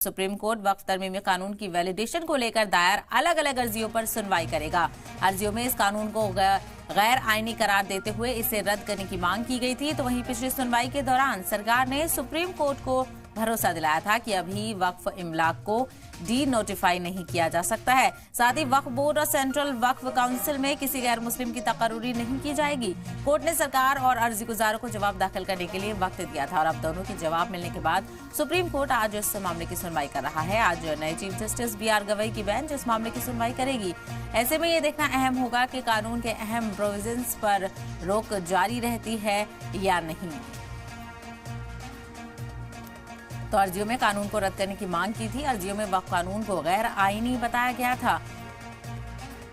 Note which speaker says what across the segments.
Speaker 1: Supreme court वक्फ तरमीमी कानून की validation को लेकर दायर अलग अलग अर्जियों पर सुनवाई करेगा। अर्जियों में इस कानून को गैर आईनी करार देते हुए इसे रद्द करने की मांग की गई थी। तो वहीं पिछली सुनवाई के दौरान सरकार ने सुप्रीम कोर्ट को भरोसा दिलाया था कि अभी वक्फ इमलाक को डी नोटिफाई नहीं किया जा सकता है। साथ ही वक्फ बोर्ड और सेंट्रल वक्फ काउंसिल में किसी गैर मुस्लिम की तकर्रुरी नहीं की जाएगी। कोर्ट ने सरकार और अर्जी गुजारों को जवाब दाखिल करने के लिए वक्त दिया था और अब दोनों के जवाब मिलने के बाद सुप्रीम कोर्ट आज इस मामले की सुनवाई कर रहा है। आज नए चीफ जस्टिस BR गवई की बेंच इस मामले की सुनवाई करेगी। ऐसे में ये देखना अहम होगा कि कानून के अहम प्रोविजंस पर रोक जारी रहती है या नहीं। तो अर्जियों में कानून को रद्द करने की मांग की थी। अर्जियों में वक्फ कानून को गैर आईनी बताया गया था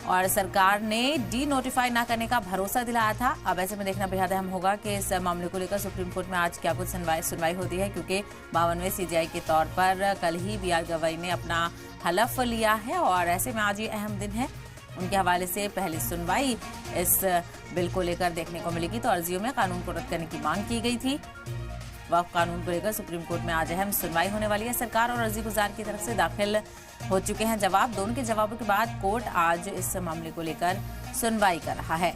Speaker 1: और सरकार ने डी नोटिफाई न करने का भरोसा दिलाया था। अब ऐसे में देखना बेहद अहम होगा कि इस मामले को लेकर सुप्रीम कोर्ट में आज क्या कुछ सुनवाई होती है, क्योंकि 52वें CJI के तौर पर कल ही BR गवई ने अपना हलफ लिया है और ऐसे में आज ये अहम दिन है। उनके हवाले से पहली सुनवाई इस बिल को लेकर देखने को मिलेगी। तो अर्जियों में कानून को रद्द करने की मांग की गई थी। वक्फ कानून को लेकर सुप्रीम कोर्ट में आज अहम सुनवाई होने वाली है। सरकार और अर्जी गुजार की तरफ से दाखिल हो चुके हैं जवाब। दोनों के जवाबों के बाद कोर्ट आज इस मामले को लेकर सुनवाई कर रहा है।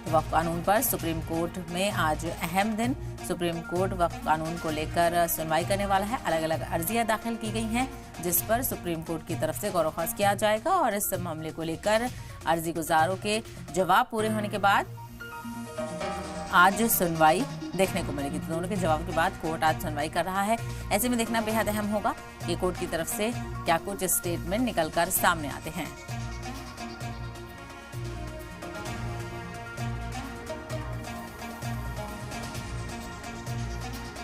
Speaker 1: वक्फ कानून पर सुप्रीम कोर्ट में आज अहम दिन। सुप्रीम कोर्ट वक्फ कानून को लेकर सुनवाई करने वाला है। अलग अलग अर्जियां दाखिल की गई हैं जिस पर सुप्रीम कोर्ट की तरफ से गौर ख्वास किया जाएगा और इस मामले को लेकर अर्जी गुजारों के जवाब पूरे होने के बाद आज सुनवाई देखने को मिलेगी। तो दोनों के जवाब के बाद कोर्ट आज सुनवाई कर रहा है। ऐसे में देखना बेहद अहम होगा कि कोर्ट की तरफ से क्या कुछ स्टेटमेंट निकलकर सामने आते हैं।